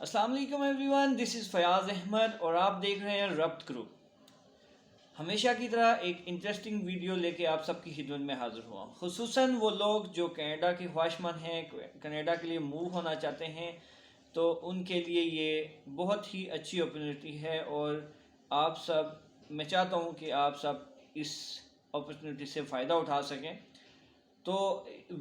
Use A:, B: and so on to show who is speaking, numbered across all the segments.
A: السلام علیکم every one, دس از فیاض احمد اور آپ دیکھ رہے ہیں ربط گروپ۔ ہمیشہ کی طرح ایک انٹرسٹنگ ویڈیو لے کے آپ سب کی خدمت میں حاضر ہوا، خصوصاً وہ لوگ جو کینیڈا کے خواہشمند ہیں، کینیڈا کے لیے موو ہونا چاہتے ہیں، تو ان کے لیے یہ بہت ہی اچھی اپرچونیٹی ہے اور آپ سب، میں چاہتا ہوں کہ آپ سب اس اپرچونیٹی سے فائدہ اٹھا سکیں۔ تو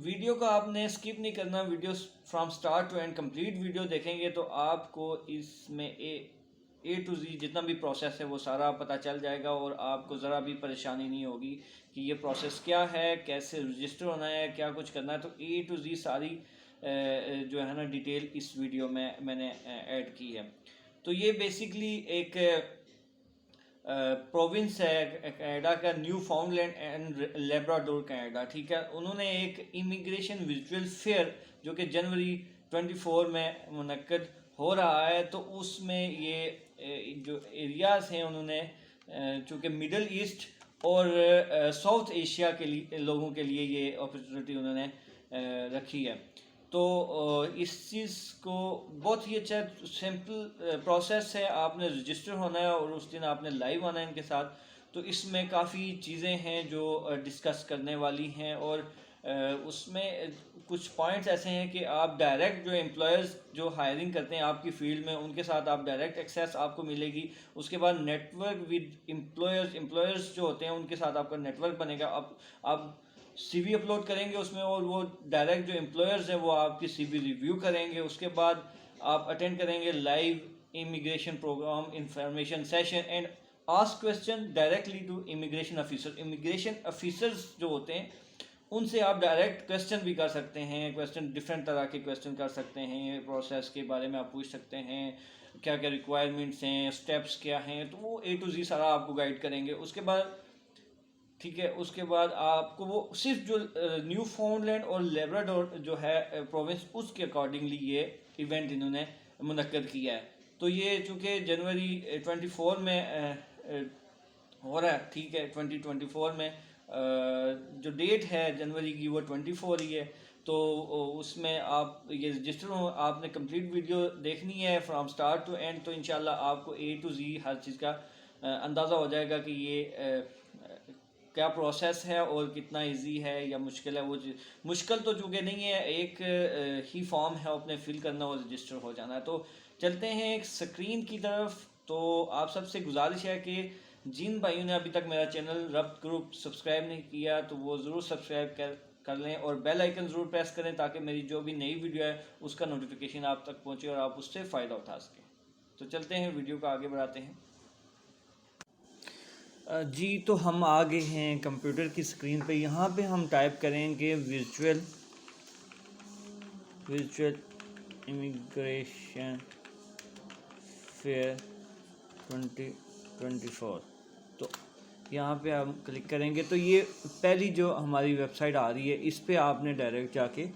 A: ویڈیو کو آپ نے اسکپ نہیں کرنا، video from start to end complete video دیکھیں گے تو آپ کو اس میں اے ٹو زی جتنا بھی پروسیس ہے وہ سارا پتہ چل جائے گا اور آپ کو ذرا بھی پریشانی نہیں ہوگی کہ یہ پروسیس کیا ہے، کیسے رجسٹر ہونا ہے، کیا کچھ کرنا ہے۔ تو اے ٹو زی ساری جو ہے نا ڈیٹیل اس ویڈیو میں نے ایڈ کی ہے۔ تو یہ بیسیکلی ایک پروونس ہے کینیڈا کا، Newfoundland and Labrador Canada, ٹھیک ہے۔ انہوں نے ایک امیگریشن ویژول فیئر جو کہ جنوری 24 میں منعقد ہو رہا ہے، تو اس میں یہ جو ایریاز ہیں انہوں نے چونکہ مڈل ایسٹ اور ساؤتھ ایشیا کے لیے لوگوں کے لیے یہ اپرچونیٹی انہوں نے رکھی ہے۔ تو اس چیز کو بہت ہی اچھا سمپل پروسیس ہے، آپ نے رجسٹر ہونا ہے اور اس دن آپ نے لائیو آنا ہے ان کے ساتھ۔ تو اس میں کافی چیزیں ہیں جو ڈسکس کرنے والی ہیں اور اس میں کچھ پوائنٹس ایسے ہیں کہ آپ ڈائریکٹ جو امپلائرز جو ہائرنگ کرتے ہیں آپ کی فیلڈ میں ان کے ساتھ آپ ڈائریکٹ ایکسیس آپ کو ملے گی۔ اس کے بعد نیٹ ورک ود امپلائرز جو ہوتے ہیں ان کے ساتھ آپ کا نیٹ ورک بنے گا۔ آپ سی وی اپلوڈ کریں گے اس میں اور وہ ڈائریکٹ جو امپلائرز ہیں وہ آپ کی سی وی ریویو کریں گے۔ اس کے بعد آپ اٹینڈ کریں گے live immigration program information session and ask question directly to immigration officer. Immigration officers جو ہوتے ہیں ان سے آپ ڈائریکٹ کویسچن بھی کر سکتے ہیں، کویسچن ڈفرینٹ طرح کے کویسچن کر سکتے ہیں، پروسیس کے بارے میں آپ پوچھ سکتے ہیں، کیا کیا ریکوائرمنٹس ہیں، اسٹیپس کیا ہیں، تو وہ اے ٹو زی سارا آپ کو گائیڈ کریں گے۔ اس کے بعد ٹھیک ہے، اس کے بعد آپ کو وہ صرف جو نیو فاؤنڈ لینڈ اور لیبراڈور جو ہے پروونس، اس کے اکارڈنگلی یہ ایونٹ انہوں نے منعقد کیا ہے۔ تو یہ چونکہ جنوری 24 میں ہو رہا ہے، ٹھیک ہے، 2024 میں جو ڈیٹ ہے جنوری کی وہ 24 ہی ہے۔ تو اس میں آپ یہ رجسٹر ہو، آپ نے کمپلیٹ ویڈیو دیکھنی ہے فرام سٹارٹ ٹو اینڈ، تو انشاءاللہ آپ کو اے ٹو زی ہر چیز کا اندازہ ہو جائے گا کہ یہ کیا پروسیس ہے اور کتنا ایزی ہے یا مشکل ہے۔ وہ مشکل تو چونکہ نہیں ہے، ایک ہی فارم ہے اپنے فل کرنا اور رجسٹر ہو جانا ہے۔ تو چلتے ہیں ایک سکرین کی طرف۔ تو آپ سب سے گزارش ہے کہ جن بھائیوں نے ابھی تک میرا چینل ربط گروپ سبسکرائب نہیں کیا تو وہ ضرور سبسکرائب کر لیں اور بیل آئیکن ضرور پریس کریں تاکہ میری جو بھی نئی ویڈیو ہے اس کا نوٹیفیکیشن آپ تک پہنچے اور آپ اس سے فائدہ اٹھا سکیں۔ تو چلتے ہیں ویڈیو کو آگے بڑھاتے ہیں۔ جی تو ہم آ گئے ہیں کمپیوٹر کی سکرین پہ۔ یہاں پہ ہم ٹائپ کریں گے ورچوئل امیگریشن فیئر 2024۔ تو یہاں پہ ہم کلک کریں گے تو یہ پہلی جو ہماری ویب سائٹ آ رہی ہے اس پہ آپ نے ڈائریکٹ جا کے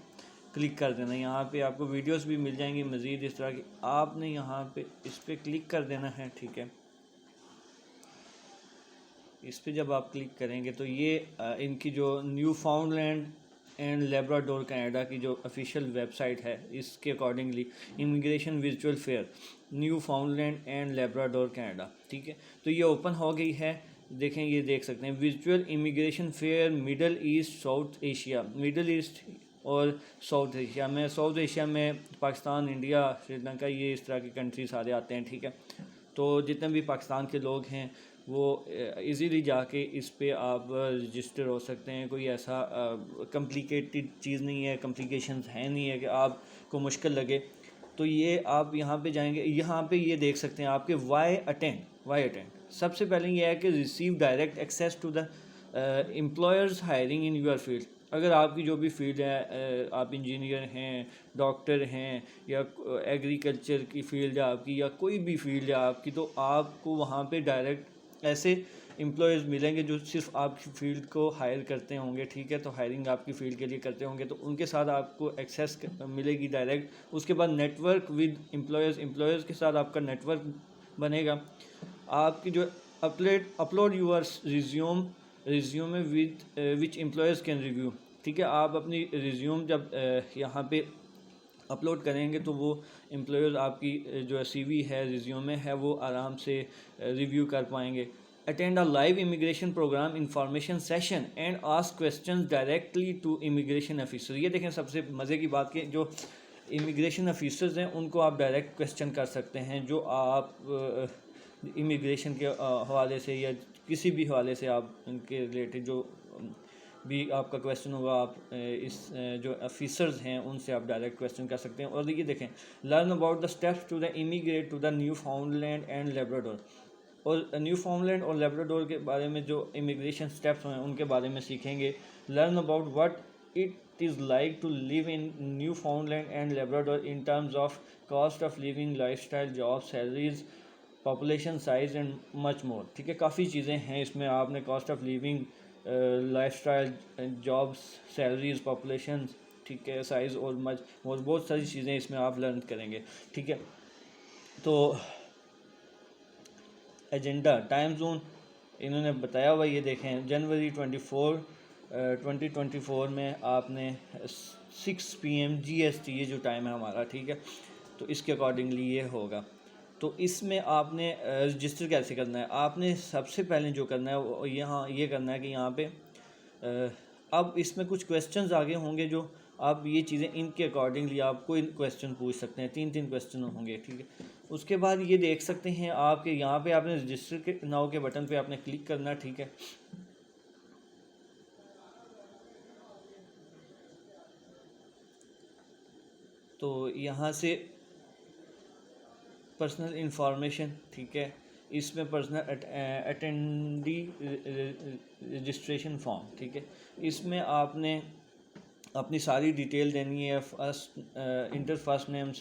A: کلک کر دینا۔ یہاں پہ آپ کو ویڈیوز بھی مل جائیں گی مزید اس طرح کی، آپ نے یہاں پہ اس پہ کلک کر دینا ہے، ٹھیک ہے۔ اس پہ جب آپ کلک کریں گے تو یہ ان کی جو Newfoundland and Labrador Canada کی جو آفیشیل ویب سائٹ ہے اس کے accordingly immigration virtual fair Newfoundland and Labrador Canada, ٹھیک ہے۔ تو یہ اوپن ہو گئی ہے، دیکھیں یہ دیکھ سکتے ہیں virtual immigration fair Middle East South Asia, Middle East اور ساؤتھ ایشیا میں، ساؤتھ ایشیا میں پاکستان، انڈیا، سری لنکا، یہ اس طرح کی کنٹری سارے آتے ہیں، ٹھیک ہے۔ تو جتنے بھی پاکستان کے لوگ ہیں وہ ایزیلی جا کے اس پہ آپ رجسٹر ہو سکتے ہیں۔ کوئی ایسا کمپلیکیٹڈ چیز نہیں ہے، کمپلیکیشنز ہیں نہیں ہے کہ آپ کو مشکل لگے۔ تو یہ آپ یہاں پہ جائیں گے، یہاں پہ یہ دیکھ سکتے ہیں آپ کے وائی اٹینڈ سب سے پہلے یہ ہے کہ receive direct access to the employers hiring in your field. اگر آپ کی جو بھی فیلڈ ہے، آپ انجینئر ہیں، ڈاکٹر ہیں، یا ایگریکلچر کی فیلڈ ہے آپ کی، یا کوئی بھی فیلڈ ہے آپ کی، تو آپ کو وہاں پہ ڈائریکٹ ایسے امپلائرز ملیں گے جو صرف آپ کی فیلڈ کو ہائر کرتے ہوں گے، ٹھیک ہے۔ تو ہائرنگ آپ کی فیلڈ کے لیے کرتے ہوں گے تو ان کے ساتھ آپ کو ایکسیس ملے گی ڈائریکٹ۔ اس کے بعد نیٹ ورک ود امپلائرز کے ساتھ آپ کا نیٹ ورک بنے گا۔ آپ کی جو upload your resume with which employers can review, ٹھیک ہے۔ آپ اپنی ریزیوم جب یہاں پہ اپلوڈ کریں گے تو وہ امپلائر آپ کی جو سی وی ہے ریزیومے ہے وہ آرام سے ریویو کر پائیں گے. Attend a live immigration program information session and ask questions directly to immigration officer. یہ دیکھیں سب سے مزے کی بات کہ جو امیگریشن آفیسرز ہیں ان کو آپ ڈائریکٹ کویسچن کر سکتے ہیں جو آپ امیگریشن کے حوالے سے یا کسی بھی حوالے سے آپ ان کے ریلیٹڈ جو بھی آپ کا کویسچن ہوگا آپ اس جو آفیسرز ہیں ان سے آپ ڈائریکٹ کویسچن کر سکتے ہیں. اور یہ دیکھیں learn about the steps to the immigrate to the Newfoundland and Labrador. اور نیو فاؤنڈ لینڈ اور لیبراڈور کے بارے میں جو امیگریشن اسٹیپس ہیں ان کے بارے میں سیکھیں گے. Learn about what it is like to live in Newfoundland and Labrador in terms of cost of living, lifestyle, job, salaries, population size and much more. ٹھیک ہے, کافی چیزیں ہیں اس میں. آپ نے cost of living, lifestyle, jobs, salaries, population, ٹھیک ہے, سائز اور بہت ساری چیزیں اس میں آپ لرن کریں گے. ٹھیک ہے, تو ایجنڈا ٹائم زون انہوں نے بتایا ہوا, یہ دیکھیں جنوری 2024 میں آپ نے 6 PM GST یہ جو ٹائم ہے ہمارا, ٹھیک ہے, تو اس کے اکارڈنگلی یہ ہوگا. تو اس میں آپ نے رجسٹر کیسے کرنا ہے؟ آپ نے سب سے پہلے جو کرنا ہے وہ یہاں یہ کرنا ہے کہ یہاں پہ اب اس میں کچھ کویسچنز آگے ہوں گے جو آپ یہ چیزیں ان کے اکارڈنگلی آپ کوئی کویسچن پوچھ سکتے ہیں. 3 کویسچن ہوں گے. ٹھیک ہے, اس کے بعد یہ دیکھ سکتے ہیں آپ کے یہاں پہ آپ نے رجسٹر کے ناؤ کے بٹن پہ آپ نے کلک کرنا ہے. ٹھیک ہے, تو یہاں سے پرسنل انفارمیشن, ٹھیک ہے, اس میں پرسنل اٹینڈی رجسٹریشن فارم, ٹھیک ہے, اس میں آپ نے اپنی ساری ڈیٹیل دینی ہے. Enter first name,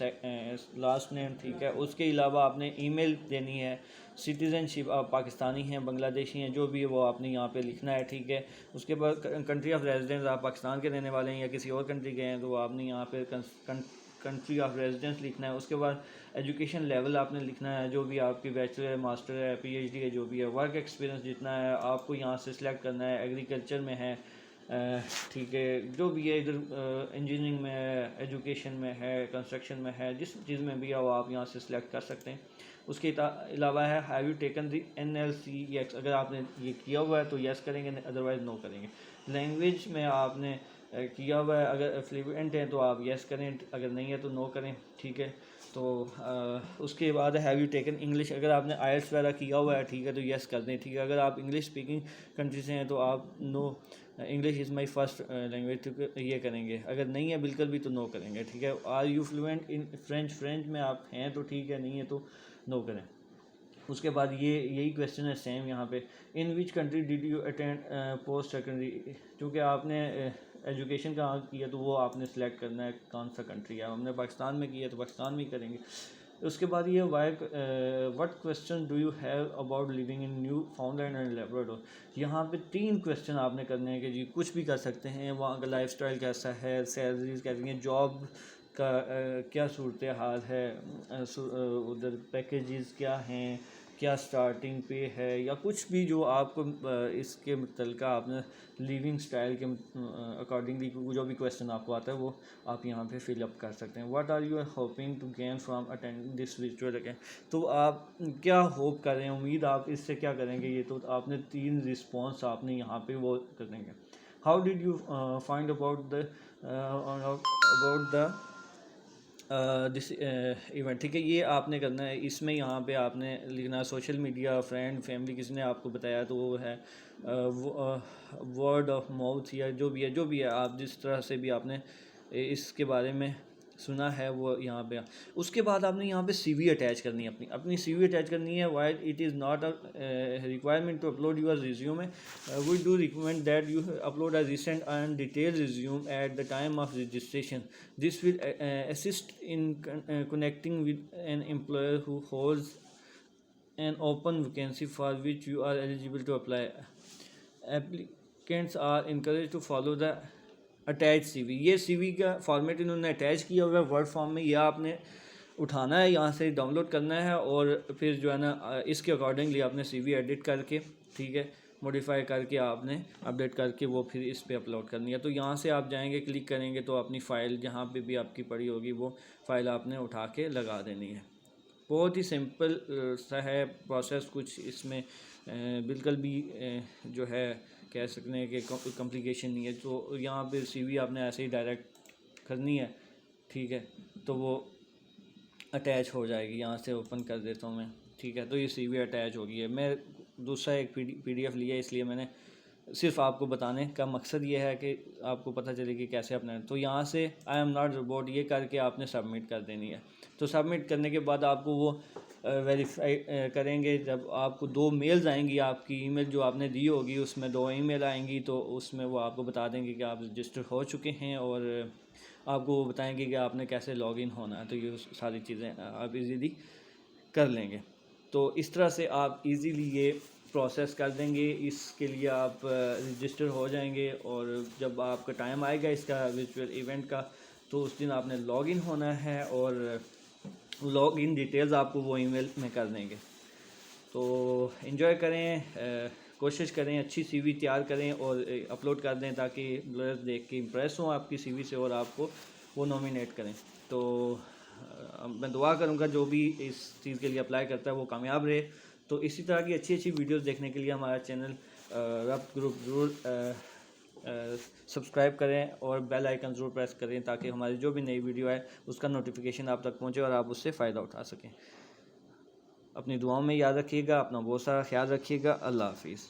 A: last name, ٹھیک ہے. اس کے علاوہ آپ نے ای میل دینی ہے. سٹیزن شپ آپ پاکستانی ہیں, بنگلہ دیشی ہیں, جو بھی ہے وہ آپ نے یہاں پہ لکھنا ہے. ٹھیک ہے, اس کے بعد کنٹری آف ریزیڈنس آپ پاکستان کے رہنے والے ہیں یا کسی اور کنٹری کے ہیں تو آپ نے یہاں پہ کنٹری آف ریزیڈنس لکھنا ہے. اس کے بعد ایجوکیشن لیول آپ نے لکھنا ہے, جو بھی آپ کی بیچلر ہے, ماسٹر ہے, PhD ہے, جو بھی ہے. ورک ایکسپیرینس جتنا ہے آپ کو یہاں سے سلیکٹ کرنا ہے. ایگریکلچر میں ہے, ٹھیک ہے, جو بھی ہے, ادھر انجینئرنگ میں ہے, ایجوکیشن میں ہے, کنسٹرکشن میں ہے, جس چیز میں بھی ہو آپ یہاں سے سلیکٹ کر سکتے ہیں. اس کے علاوہ ہے have you taken the NLC یس, اگر آپ نے یہ کیا ہوا ہے تو یس کریں گے, ادروائز نو کریں گے. لینگویج میں آپ نے کیا ہوا ہے, اگر فلوئنٹ ہیں تو آپ یس کریں, اگر نہیں ہے تو نو کریں. ٹھیک ہے, تو اس کے بعد ہیو یو ٹیکن انگلش, اگر آپ نے آئلٹس وغیرہ کیا ہوا ہے, ٹھیک ہے, تو یس کر دیں. ٹھیک ہے, اگر آپ انگلش اسپیکنگ کنٹری سے ہیں تو آپ no, English is my first language, یہ کریں گے. اگر نہیں ہے بالکل بھی تو نو کریں گے. ٹھیک ہے, are you fluent in French میں آپ ہیں تو ٹھیک ہے, نہیں ہے تو نو کریں. اس کے بعد یہی کویسچن ہے سیم یہاں پہ, in which country did you attend post secondary, چونکہ آپ نے ایجوکیشن کہاں کیا تو وہ آپ نے سلیکٹ کرنا ہے کون سا کنٹری ہے. ہم نے پاکستان میں کیا تو پاکستان میں ہی کریں گے. اس کے بعد یہ what question do you have about living in Newfoundland and Labrador. یہاں پہ 3 کویسچن آپ نے کرنے ہیں کہ جی کچھ بھی کر سکتے ہیں, وہاں کا لائف اسٹائل کیسا ہے, سیلریز کیسی ہیں, جاب کا کیا صورت حال ہے, ادھر پیکیجز کیا ہیں, کیا سٹارٹنگ پے ہے, یا کچھ بھی جو آپ کو اس کے متعلقہ آپ نے لیونگ سٹائل کے اکارڈنگلی جو بھی کویسچن آپ کو آتا ہے وہ آپ یہاں پہ فل اپ کر سکتے ہیں. What are you hoping to gain from attending this virtual again, تو آپ کیا ہوپ کر رہے ہیں, امید آپ اس سے کیا کریں گے, یہ تو آپ نے 3 رسپانس آپ نے یہاں پہ وہ کریں گے. How did you find about the this event, ٹھیک ہے, یہ آپ نے کرنا ہے. اس میں یہاں پہ آپ نے لکھنا ہے سوشل میڈیا, فرینڈ, فیملی, کسی نے آپ کو بتایا تو وہ ہے ورڈ آف ماؤتھ یا جو بھی ہے آپ جس طرح سے بھی آپ نے اس کے بارے میں سنا ہے وہ یہاں پہ. اس کے بعد آپ نے یہاں پہ سی وی اٹیچ کرنی ہے, اپنی سی وی اٹیچ کرنی ہے. While it is not a requirement to upload your resume, we do recommend that you upload a recent and detail resume at the time of registration. This will assist in connecting with an employer who holds an open vacancy for which you are eligible to apply. Applicants are encouraged to follow the attached CV. یہ سی وی کا format انہوں نے attach کیا ہوا ہے word form میں, یہ آپ نے اٹھانا ہے, یہاں سے ڈاؤن لوڈ کرنا ہے, اور پھر جو ہے نا اس کے اکارڈنگلی آپ نے سی وی ایڈٹ کر کے, ٹھیک ہے, موڈیفائی کر کے آپ نے اپڈیٹ کر کے وہ پھر اس پہ اپلوڈ کرنی ہے. تو یہاں سے آپ جائیں گے, کلک کریں گے تو اپنی فائل جہاں پہ بھی آپ کی پڑی ہوگی وہ فائل آپ نے اٹھا کے لگا دینی ہے. بہت ہی سمپل سا ہے پروسیس, کچھ اس میں بالکل بھی جو ہے کہہ سکتے ہیں کہ کمپلیکیشن نہیں ہے. تو یہاں پہ سی وی آپ نے ایسے ہی ڈائریکٹ کرنی ہے, ٹھیک ہے, تو وہ اٹیچ ہو جائے گی. یہاں سے اوپن کر دیتا ہوں میں, ٹھیک ہے. تو یہ سی وی اٹیچ ہو گئی ہے. میں دوسرا ایک پی ڈی ایف لیا, اس لیے میں نے صرف آپ کو بتانے کا مقصد یہ ہے کہ آپ کو پتہ چلے کہ کیسے اپنا. تو یہاں سے آئی ایم ناٹ روبوٹ یہ کر کے آپ نے سبمٹ کر دینی ہے. تو سبمٹ کرنے کے بعد آپ کو وہ ویریفائی کریں گے. جب آپ کو 2 میلز آئیں گی, آپ کی ای میل جو آپ نے دی ہوگی اس میں 2 ای میل آئیں گی, تو اس میں وہ آپ کو بتا دیں گے کہ آپ رجسٹر ہو چکے ہیں, اور آپ کو وہ بتائیں گے کہ آپ نے کیسے لاگ ان ہونا ہے. تو یہ ساری چیزیں آپ ایزیلی کر لیں گے. تو اس طرح سے آپ ایزیلی یہ پروسیس کر دیں گے. اس کے لیے آپ رجسٹر ہو جائیں گے, اور جب آپ کا ٹائم آئے گا اس کا ورچوئل ایونٹ کا, تو اس دن آپ نے لاگ ان ہونا ہے, اور لاگ ان ڈیٹیلز آپ کو وہ ای میل میں کر دیں گے. تو انجوائے کریں, کوشش کریں اچھی سی وی تیار کریں اور اپلوڈ کر دیں تاکہ امپلائرز دیکھ کے امپریس ہوں آپ کی سی وی سے اور آپ کو وہ نومینیٹ کریں. تو میں دعا کروں گا جو بھی اس چیز کے لیے اپلائی کرتا ہے وہ کامیاب رہے. تو اسی طرح کی اچھی اچھی ویڈیوز دیکھنے کے لیے ہمارا چینل ربط گروپ ضرور سبسکرائب کریں, اور بیل آئیکن ضرور پریس کریں تاکہ ہماری جو بھی نئی ویڈیو ہے اس کا نوٹیفیکیشن آپ تک پہنچے اور آپ اس سے فائدہ اٹھا سکیں. اپنی دعاؤں میں یاد رکھیے گا, اپنا بہت سارا خیال رکھیے گا. اللہ حافظ.